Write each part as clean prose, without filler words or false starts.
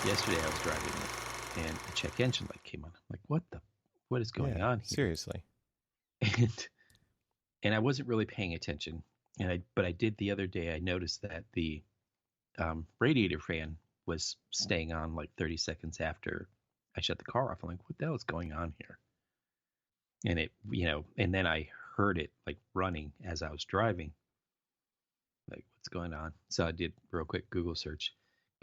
yesterday I was driving it, and a check engine light came on. I'm like, what is going Yeah, on here? seriously. And and I wasn't really paying attention. But I did the other day. I noticed that the radiator fan was staying on like 30 seconds after I shut the car off. I'm like, what the hell is going on here? And and then I heard it like running as I was driving. Like, what's going on? So I did real quick Google search.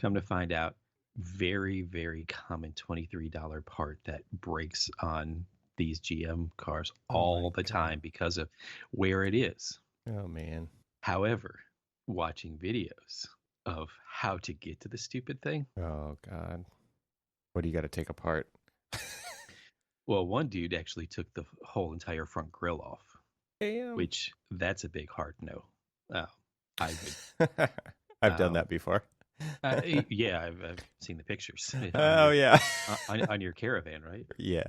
Come to find out, very, very common $23 part that breaks on these GM cars Oh my all the God. time because of where it is. Oh man. However, watching videos of how to get to the stupid thing. Oh God. What do you got to take apart? Well, one dude actually took the whole entire front grill off, Damn. which that's a big hard no. Uh, I would. I've done Um, that before. yeah, I've seen the pictures on Oh yeah. on your caravan, right? Yeah.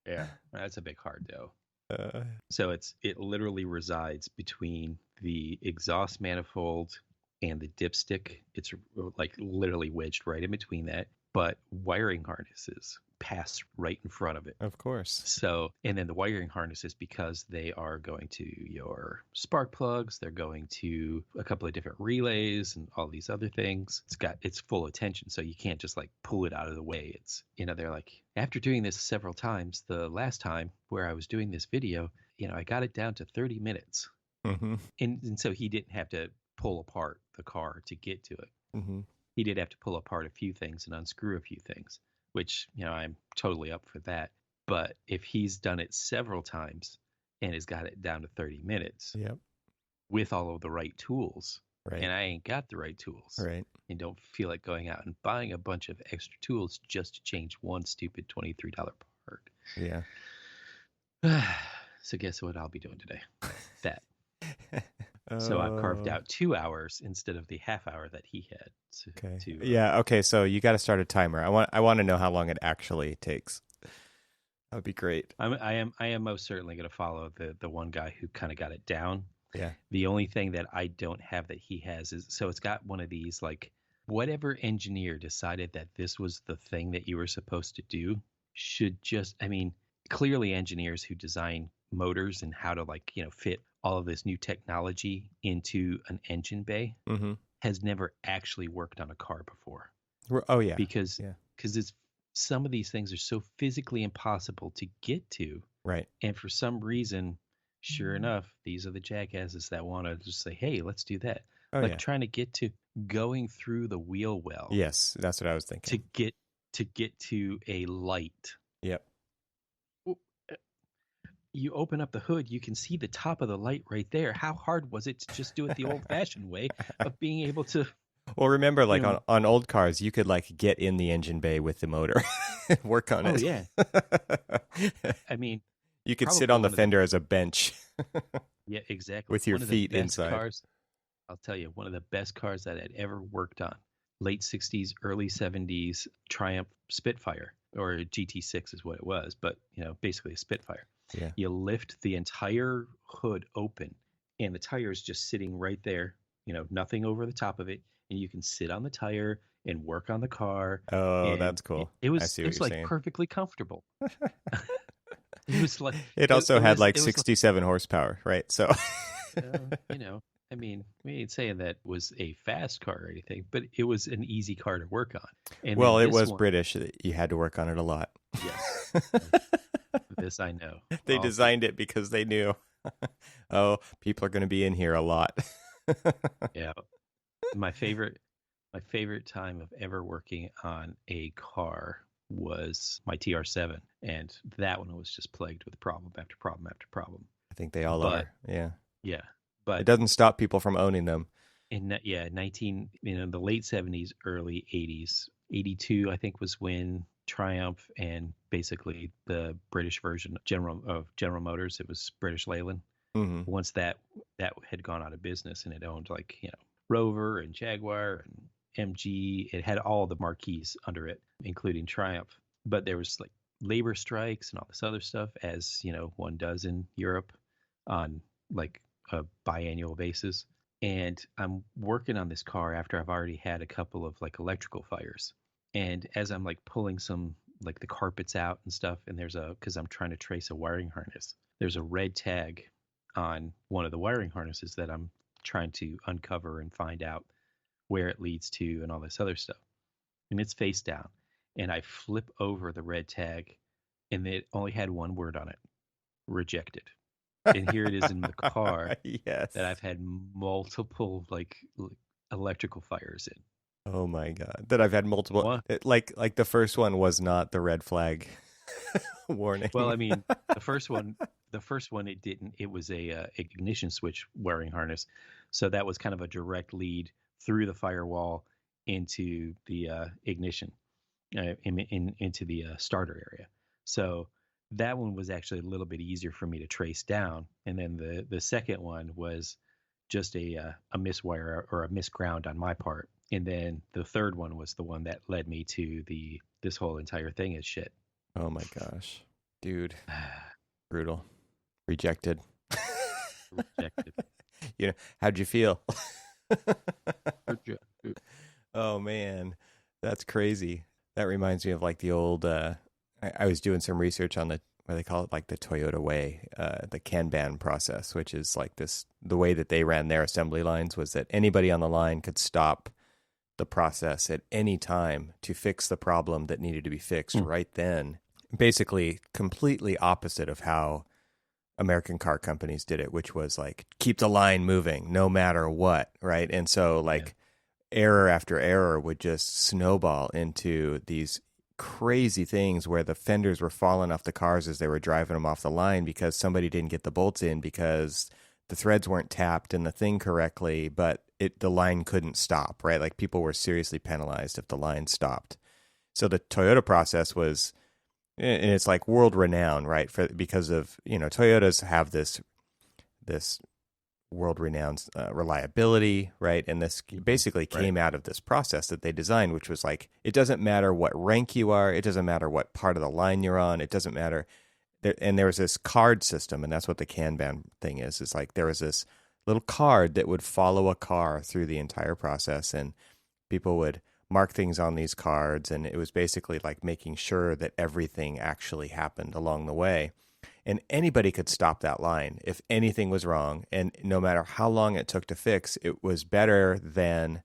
Yeah, that's a big hard no. Uh, So it literally resides between the exhaust manifold and the dipstick. It's like literally wedged right in between that. But wiring harnesses pass right in front of it. of course. So, and then the wiring harnesses, because they are going to your spark plugs, they're going to a couple of different relays and all these other things. It's full of tension. So you can't just like pull it out of the way. They're like, after doing this several times, the last time where I was doing this video, I got it down to 30 minutes. Mm-hmm. And so he didn't have to pull apart the car to get to it. Mm-hmm. He did have to pull apart a few things and unscrew a few things, which, I'm totally up for that. But if he's done it several times and has got it down to 30 minutes Yep. with all of the right tools, Right. and I ain't got the right tools Right. and don't feel like going out and buying a bunch of extra tools just to change one stupid $23 part. Yeah. So guess what I'll be doing today? That. So I've carved out 2 hours instead of the half hour that he had. Okay. To Yeah. Okay. So you got to start a timer. I want to know how long it actually takes. That would be great. I am most certainly going to follow the one guy who kind of got it down. Yeah. The only thing that I don't have that he has is, so it's got one of these, like, whatever engineer decided that this was the thing that you were supposed to do should just, I mean, clearly engineers who design motors and how to, like, fit all of this new technology into an engine bay Mm-hmm. has never actually worked on a car before. Oh yeah. because Yeah. it's some of these things are so physically impossible to get to, Right. and for some reason, sure enough, these are the jackasses that want to just say, hey, let's do that. Oh Like yeah. trying to get to going through the wheel well Yes, that's what I was to thinking. get to a light. Yep. Well, you open up the hood, you can see the top of the light right there. How hard was it to just do it the old-fashioned way of being able to, Well, remember, you like know? on old cars, you could like get in the engine bay with the motor, and work on Oh it. yeah, I mean, You could sit probably on the one of the fender as a bench yeah, exactly, with your one of the feet best inside. cars. I'll tell you, one of the best cars that I'd ever worked on. Late 60s, early 70s Triumph Spitfire, or a GT6 is what it was, but basically a Spitfire. Yeah. You lift the entire hood open and the tire is just sitting right there, nothing over the top of it, and you can sit on the tire and work on the car, Oh, and that's cool. it I was see it what was you're like saying. perfectly comfortable. It was like It also had like it was 67 horsepower, right? So, you know, I mean, we ain't saying that was a fast car or anything, but it was an easy car to work on. And well, then it this was one, British. You had to work on it a lot. yes, this I know. They Also, designed it because they knew, oh, people are going to be in here a lot. yeah, my favorite time of ever working on a car was my TR7, and that one was just plagued with problem after problem after problem. I think they all But are. Yeah. yeah, It but doesn't stop people from owning them. the late 70s, early 80s, 82 I think was when Triumph and basically the British version of General Motors, it was British Leyland. Hmm. Once that had gone out of business and it owned, like, Rover and Jaguar and MG, it had all the marquees under it, including Triumph. But there was like labor strikes and all this other stuff, as one does in Europe on like a biannual basis. And I'm working on this car after I've already had a couple of like electrical fires. And as I'm like pulling some like the carpets out and stuff, and because I'm trying to trace a wiring harness, there's a red tag on one of the wiring harnesses that I'm trying to uncover and find out where it leads to and all this other stuff. And it's face down. And I flip over the red tag, and it only had one word on it: rejected. And here it is in the car Yes. that I've had multiple like electrical fires in. Oh my God. That I've had multiple. What? Like the first one was not the red flag warning. Well, I mean, the first one, it didn't. It was a ignition switch wiring harness, so that was kind of a direct lead through the firewall into the ignition, into the starter area. So that one was actually a little bit easier for me to trace down. And then the second one was just a miswire or a misground on my part. And then the third one was the one that led me to this whole entire thing is shit. Oh my gosh, dude, brutal, rejected. Rejected. How'd you feel? Rejected. Oh man, that's crazy. That reminds me of like the old. I was doing some research on what they call it, like the Toyota way, the Kanban process, which is like the way that they ran their assembly lines was that anybody on the line could stop the process at any time to fix the problem that needed to be fixed right then. Basically, completely opposite of how American car companies did it, which was like keep the line moving no matter what, right? And so like error after error would just snowball into these crazy things where the fenders were falling off the cars as they were driving them off the line because somebody didn't get the bolts in because the threads weren't tapped in the thing correctly, but the line couldn't stop, right? Like people were seriously penalized if the line stopped. So the Toyota process was, and it's like world renowned, right? Because of, Toyotas have this world renowned reliability, right? And this basically came out of this process that they designed, which was like, it doesn't matter what rank you are, it doesn't matter what part of the line you're on, it doesn't matter. And there was this card system, and that's what the Kanban thing is. It's like there was this little card that would follow a car through the entire process, and people would mark things on these cards, and it was basically like making sure that everything actually happened along the way. And anybody could stop that line if anything was wrong, and no matter how long it took to fix, it was better than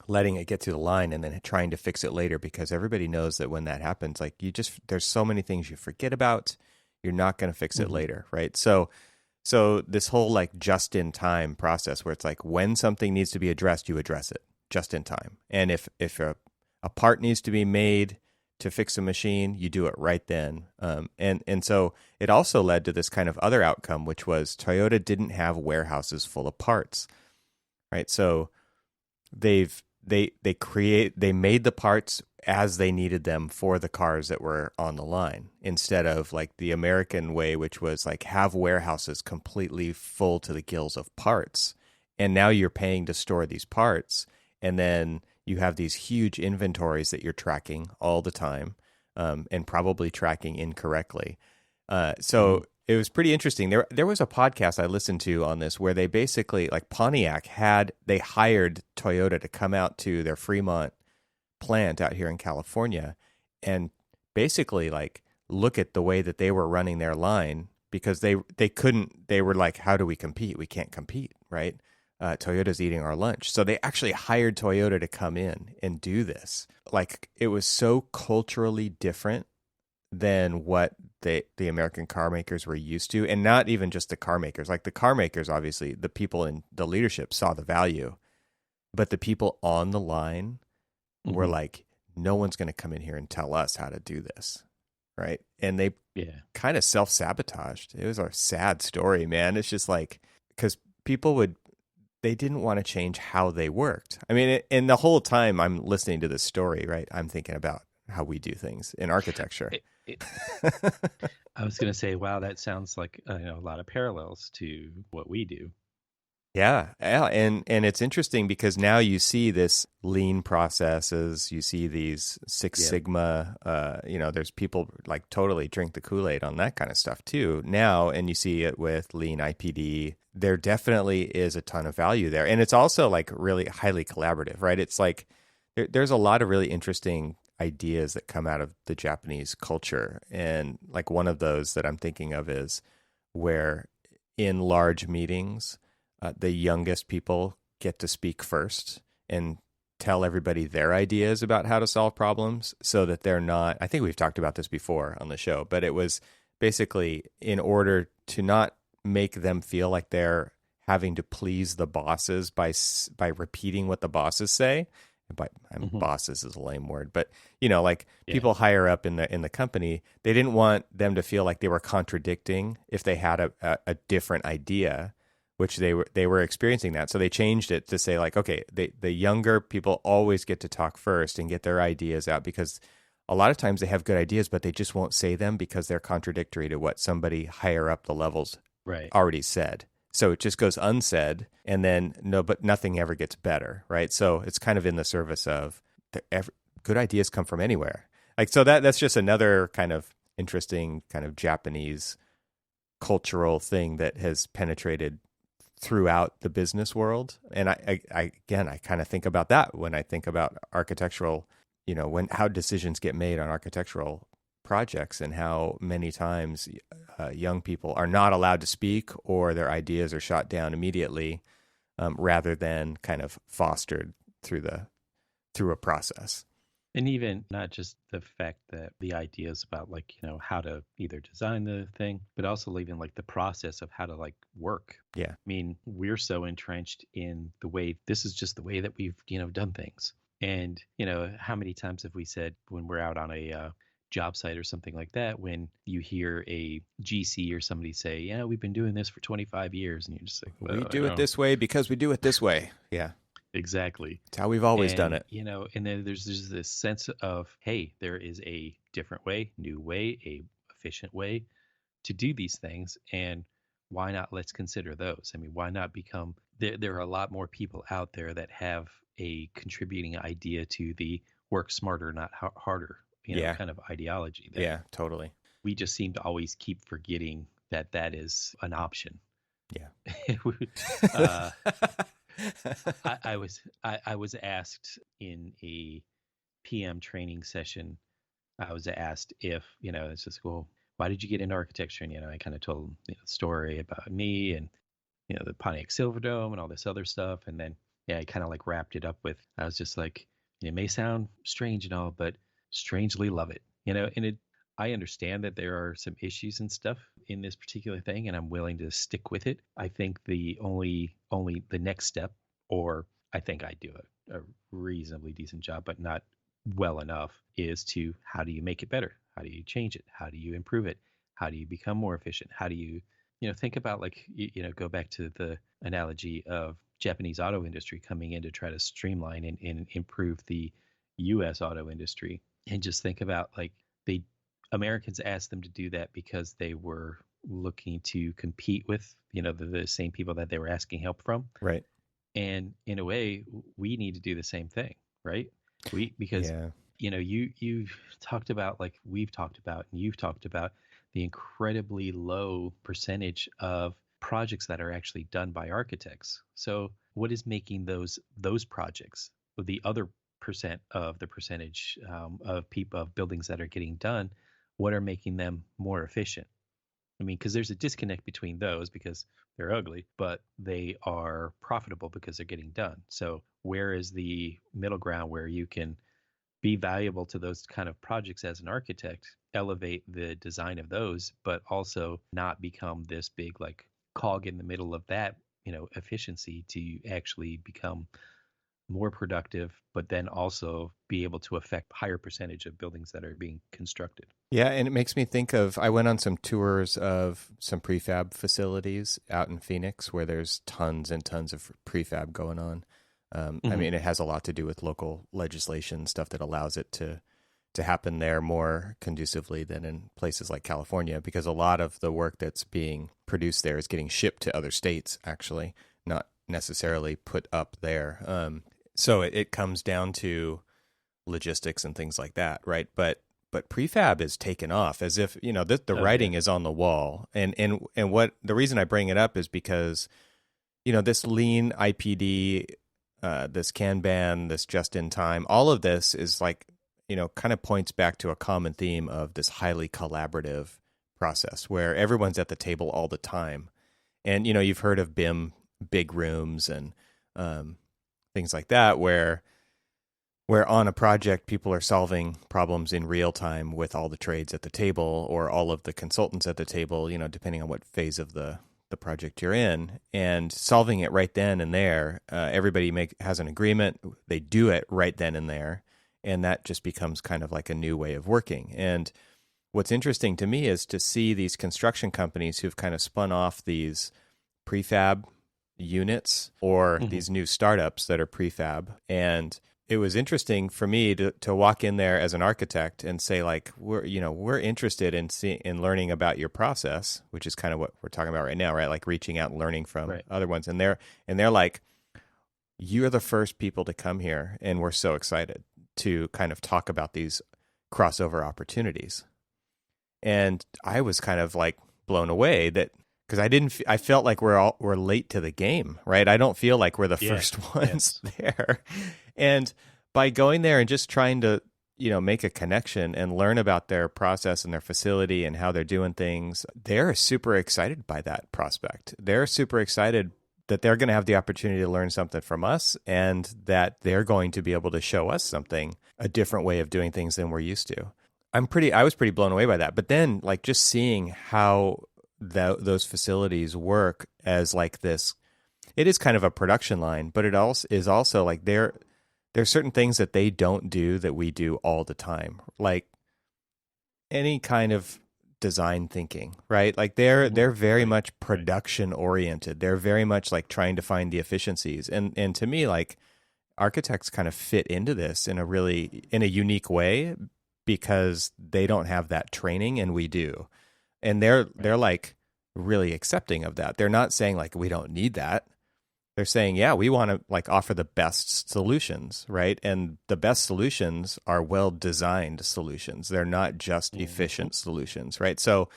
letting it get to the line and then trying to fix it later, because everybody knows that when that happens, like there's so many things you forget about, you're not going to fix it later, right? So this whole like just in time process where it's like when something needs to be addressed, you address it just in time. And if a part needs to be made to fix a machine, you do it right then. And so it also led to this kind of other outcome, which was Toyota didn't have warehouses full of parts, right? So they made the parts as they needed them for the cars that were on the line, instead of like the American way, which was like have warehouses completely full to the gills of parts. And now you're paying to store these parts, and then you have these huge inventories that you're tracking all the time, and probably tracking incorrectly. So it was pretty interesting. There was a podcast I listened to on this where they basically, like Pontiac they hired Toyota to come out to their Fremont plant out here in California and basically like look at the way that they were running their line, because they were like, how do we compete? We can't compete, right? Toyota's eating our lunch. So they actually hired Toyota to come in and do this. Like it was so culturally different than what the American car makers were used to. And not even just the car makers. Like the car makers, obviously, the people in the leadership saw the value. But the people on the line were like, no one's going to come in here and tell us how to do this, right? And they kind of self-sabotaged. It was a sad story, man. It's just like, because they didn't want to change how they worked. I mean, and the whole time I'm listening to this story, right, I'm thinking about how we do things in architecture. I was going to say, wow, that sounds like a lot of parallels to what we do. Yeah, and it's interesting because now you see this lean processes, you see these Six Sigma, there's people like totally drink the Kool-Aid on that kind of stuff too now, and you see it with lean IPD. There definitely is a ton of value there, and it's also like really highly collaborative, right? It's like there's a lot of really interesting ideas that come out of the Japanese culture. And like one of those that I'm thinking of is where in large meetings, the youngest people get to speak first and tell everybody their ideas about how to solve problems so that they're not, I think we've talked about this before on the show, but it was basically in order to not make them feel like they're having to please the bosses by repeating what the bosses say. Bosses is a lame word, but like people higher up in the company, they didn't want them to feel like they were contradicting if they had a different idea, which they were experiencing that. So they changed it to say like, okay, the younger people always get to talk first and get their ideas out, because a lot of times they have good ideas, but they just won't say them because they're contradictory to what somebody higher up the levels already said. So it just goes unsaid, and then but nothing ever gets better, right? So it's kind of in the service of good ideas come from anywhere. Like, so that's just another kind of interesting kind of Japanese cultural thing that has penetrated throughout the business world. And I kind of think about that when I think about architectural, how decisions get made on architectural projects, and how many times young people are not allowed to speak, or their ideas are shot down immediately, rather than kind of fostered through a process. And even not just the fact that the ideas about like, how to either design the thing, but also even like the process of how to like work. Yeah. I mean, we're so entrenched in the way, this is just the way that we've, done things. And, how many times have we said when we're out on a job site or something like that, when you hear a GC or somebody say, yeah, we've been doing this for 25 years. And you're just like, we do it this way because we do it this way. Yeah. Exactly. It's how we've always done it. And then there's this sense of, hey, there is a different way, new way, a efficient way to do these things. And why not? Let's consider those. I mean, why not become, there are a lot more people out there that have a contributing idea to the work smarter, not harder, kind of ideology. Yeah, totally. We just seem to always keep forgetting that is an option. Yeah. I was asked in a PM training session, I was asked if, it's just, well, why did you get into architecture? And, I kind of told them the story about me and, the Pontiac Silverdome and all this other stuff. And then, I kind of like wrapped it up with, I was just like, it may sound strange and all, but strangely love it, and I understand that there are some issues and stuff in this particular thing, and I'm willing to stick with it. I think the only the next step, or I think I do a reasonably decent job, but not well enough, is to how do you make it better? How do you change it? How do you improve it? How do you become more efficient? How do you, think about like, go back to the analogy of Japanese auto industry coming in to try to streamline and improve the U.S. auto industry, and just think about like Americans asked them to do that because they were looking to compete with, the same people that they were asking help from. Right. And in a way, we need to do the same thing, right? Because you talked about, like we've talked about, and you've talked about the incredibly low percentage of projects that are actually done by architects. So what is making those projects, the other percent of the percentage of buildings that are getting done, what are making them more efficient? I mean, because there's a disconnect between those, because they're ugly, but they are profitable because they're getting done. So where is the middle ground where you can be valuable to those kind of projects as an architect, elevate the design of those, but also not become this big like cog in the middle of that, efficiency, to actually become more productive, but then also be able to affect higher percentage of buildings that are being constructed. Yeah, and it makes me think of, I went on some tours of some prefab facilities out in Phoenix where there's tons and tons of prefab going on. I mean, it has a lot to do with local legislation, stuff that allows it to happen there more conducively than in places like California, because a lot of the work that's being produced there is getting shipped to other states, actually, not necessarily put up there. So it comes down to logistics and things like that, right? But prefab is taken off as if, the writing is on the wall. And what the reason I bring it up is because, this lean IPD, this Kanban, this just in time, all of this is like kind of points back to a common theme of this highly collaborative process where everyone's at the table all the time. And, you've heard of BIM big rooms and things like that, where on a project, people are solving problems in real time with all the trades at the table or all of the consultants at the table, depending on what phase of the project you're in, and solving it right then and there. Everybody has an agreement. They do it right then and there. And that just becomes kind of like a new way of working. And what's interesting to me is to see these construction companies who've kind of spun off these prefab units or these new startups that are prefab. And it was interesting for me to walk in there as an architect and say, like, we're interested in learning about your process, which is kind of what we're talking about right now, right? Like reaching out and learning from other ones. And they're like, you're the first people to come here, and we're so excited to kind of talk about these crossover opportunities. And I was kind of like blown away because I felt like we're late to the game, right? I don't feel like we're the first ones there. And by going there and just trying to, make a connection and learn about their process and their facility and how they're doing things, they're super excited by that prospect. They're super excited that they're going to have the opportunity to learn something from us and that they're going to be able to show us something, a different way of doing things than we're used to. I was pretty blown away by that. But then, like, just seeing how those facilities work as like this, it is kind of a production line, but it also is also like there's certain things that they don't do that we do all the time, like any kind of design thinking, right? Like they're very much production oriented. They're very much like trying to find the efficiencies. And to me, like, architects kind of fit into this in a unique way because they don't have that training and we do. And they're like really accepting of that. They're not saying like, we don't need that. They're saying, yeah, we want to like offer the best solutions, right? And the best solutions are well-designed solutions. They're not just efficient solutions, right? So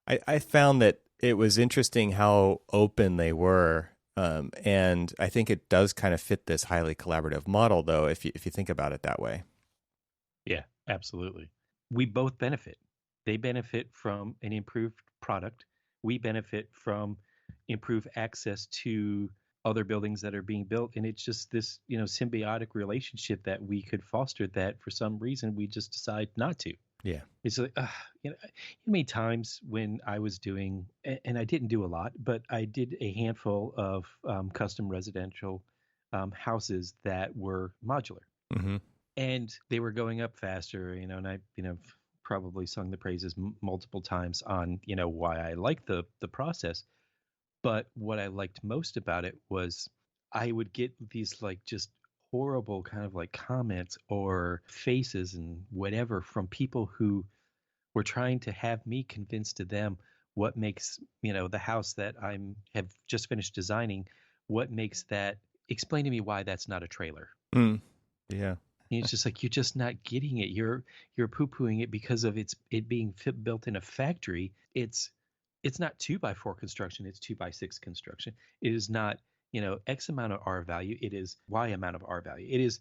I found that it was interesting how open they were. And I think it does kind of fit this highly collaborative model, though, if you think about it that way. Yeah, absolutely. We both benefit. They benefit from an improved product. We benefit from improved access to other buildings that are being built. And it's just this, symbiotic relationship that we could foster that for some reason we just decide not to. Yeah. It's like, many times when I was doing, and I didn't do a lot, but I did a handful of custom residential houses that were modular. Mm-hmm. And they were going up faster, and I, probably sung the praises multiple times on, why I like the process. But what I liked most about it was I would get these like just horrible kind of like comments or faces and whatever from people who were trying to have me convince to them what makes, the house that have just finished designing, what makes that, explain to me why that's not a trailer. Yeah. And it's just like, you're just not getting it. You're poo-pooing it because of it being built in a factory. It's not 2x4 construction, it's 2x6 construction. It is not, X amount of R value, it is Y amount of R value. It is,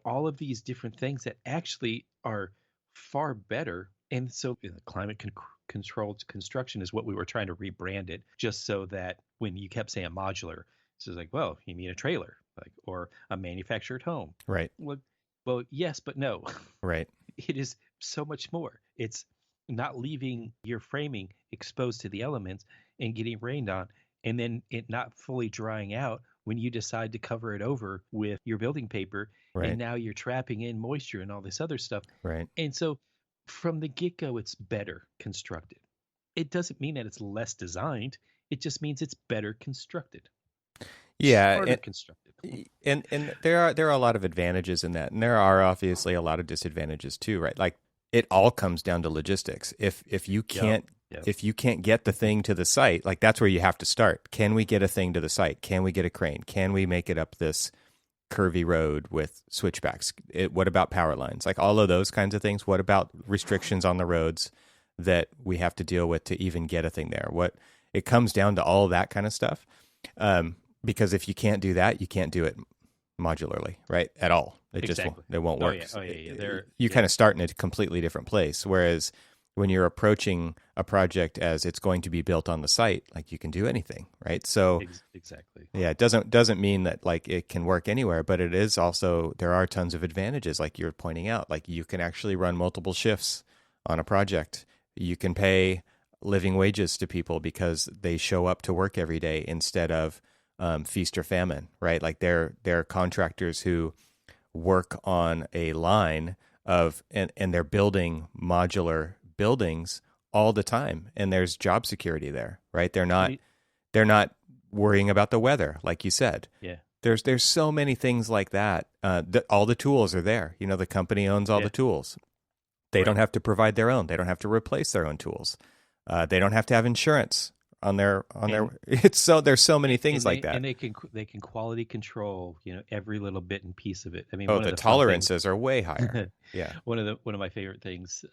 all of these different things that actually are far better. And so climate controlled construction is what we were trying to rebrand it, just so that when you kept saying modular, it's just like, well, you mean a trailer, like, or a manufactured home. Right. Well, yes, but no. Right. It is so much more. It's not leaving your framing exposed to the elements and getting rained on, and then it not fully drying out when you decide to cover it over with your building paper. Right. And now you're trapping in moisture and all this other stuff. Right. And so from the get-go, it's better constructed. It doesn't mean that it's less designed. It just means it's better constructed. Yeah, Smarter constructed. And there are a lot of advantages in that, and there are obviously a lot of disadvantages too, right? Like, it all comes down to logistics. If you can't if you can't get the thing to the site, like, that's where you have to start. Can we get a thing to the site? Can we get a crane? Can we make it up this curvy road with switchbacks? What about power lines? Like, all of those kinds of things. What about restrictions on the roads that we have to deal with to even get a thing there? It comes down to all that kind of stuff. Because if you can't do that, you can't do it modularly, right? At all. It just won't, Exactly. it won't Oh work. yeah. Oh yeah. Yeah. They're You yeah. kind of start in a completely different place. Whereas when you're approaching a project as it's going to be built on the site, like you can do anything, right? So Exactly. yeah, it doesn't mean that like it can work anywhere, but it is also, there are tons of advantages, like you're pointing out. Like you can actually run multiple shifts on a project. You can pay living wages to people because they show up to work every day instead of feast or famine, right? Like they're contractors who work on a line of, and they're building modular buildings all the time, and there's job security there, right? They're not worrying about the weather, like you said. Yeah. There's so many things like that. All the tools are there. You know, the company owns all Yeah. the tools. They don't Right. have to provide their own. They don't have to replace their own tools. They don't have to have insurance on their. It's so there's so many things like that. and they can quality control, every little bit and piece of it. I mean, Oh, one of the the fun things. tolerances are way higher. Yeah. One of my favorite things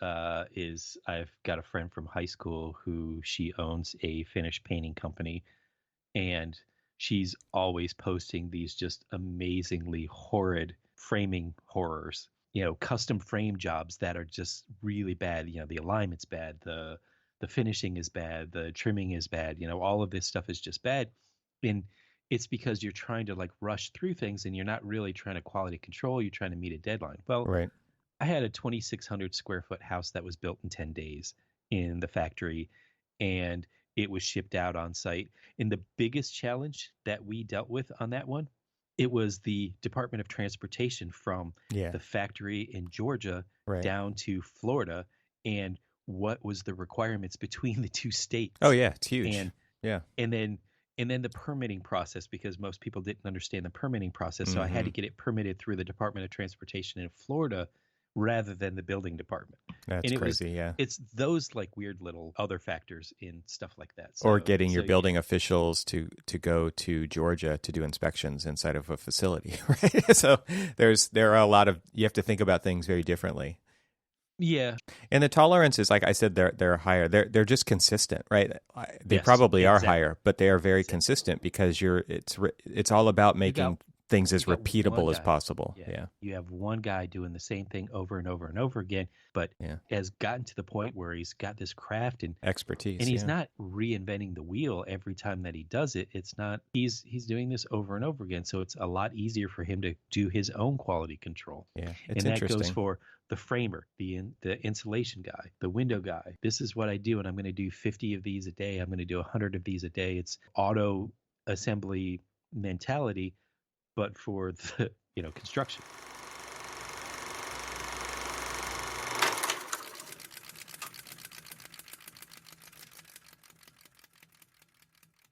is I've got a friend from high school who she owns a finished painting company, and she's always posting these just amazingly horrid framing horrors. Custom frame jobs that are just really bad. The alignment's bad, the finishing is bad, the trimming is bad. All of this stuff is just bad, and it's because you're trying to like rush through things, and you're not really trying to quality control. You're trying to meet a deadline. Well, Right. I had a 2,600 square foot house that was built in 10 days in the factory, and it was shipped out on site. And the biggest challenge that we dealt with on that one, it was the Department of Transportation from Yeah. the factory in Georgia Right. down to Florida, and what was the requirements between the two states. Oh yeah, it's huge. And Yeah. and then the permitting process, because most people didn't understand the permitting process. So I had to get it permitted through the Department of Transportation in Florida rather than the building department. That's And crazy. Yeah. it's those like weird little other factors in stuff like that. Or So getting your yeah. building officials to go to Georgia to do inspections inside of a facility, right? So there are a lot of, you have to think about things very differently. Yeah. And the tolerances, like I said, they're higher. They're just consistent, right? They Yes, probably are exactly. higher, but they are very consistent because it's all about making things as you got repeatable one as guy. possible. Yeah. Yeah. You have one guy doing the same thing over and over and over again, but Yeah. has gotten to the point where he's got this craft and Expertise. he's Yeah. not reinventing the wheel every time that he does it. It's not he's doing this over and over again, so it's a lot easier for him to do his own quality control. Yeah. It's And that goes interesting. for the framer, the insulation guy, the window guy. This is what I do, and I'm going to do 50 of these a day. I'm going to do 100 of these a day. It's auto assembly mentality, but for the construction.